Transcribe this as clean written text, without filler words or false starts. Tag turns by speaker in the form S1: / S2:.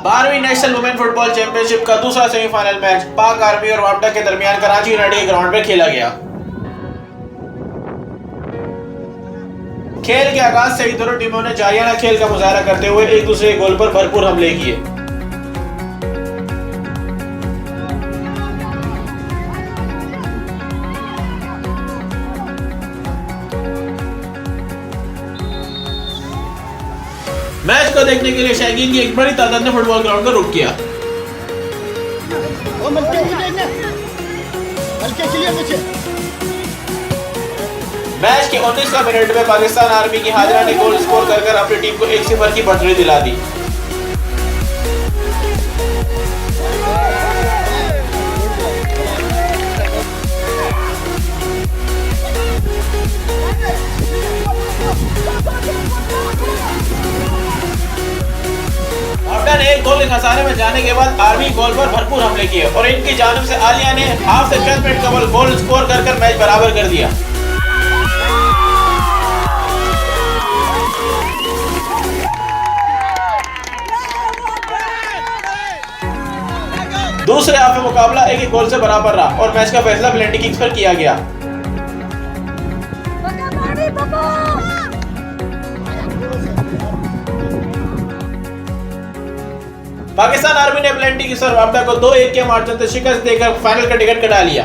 S1: 12वीं national women football championship का दूसरा सेमीफाइनल मैच पाक आर्मी और वापडा के दरमियान कराची यूनाइटेड ग्राउंड में खेला गया। खेल के आगाज से ही दोनों टीमों ने जारियाना खेल का मुजाहरा करते हुए एक दूसरे के गोल पर भरपूर हमले किए। मैच को देखने के लिए शौकीन की एक बड़ी तादाद ने फुटबॉल ग्राउंड का रुख किया। मैच के 19वें मिनट में पाकिस्तान आर्मी की हाजिरा ने गोल स्कोर कर अपनी टीम को 1-0 की बढ़त दिला दी। वापडा ने एक गोल के खसारे में जाने के बाद आर्मी गोल पर भरपूर हमले किए और इनकी जानिब से आलिया ने हाफ से चंद मिनट कबल गोल स्कोर कर मैच बराबर कर दिया। दूसरे हाफ में मुकाबला एक गोल से बराबर रहा और मैच का फैसला पेनल्टी किक्स पर किया गया। पाकिस्तान आर्मी ने पेनल्टी किक्स और वापडा को 2-1 के मार्जिन से शिकस्त देकर फाइनल का टिकट कटा लिया।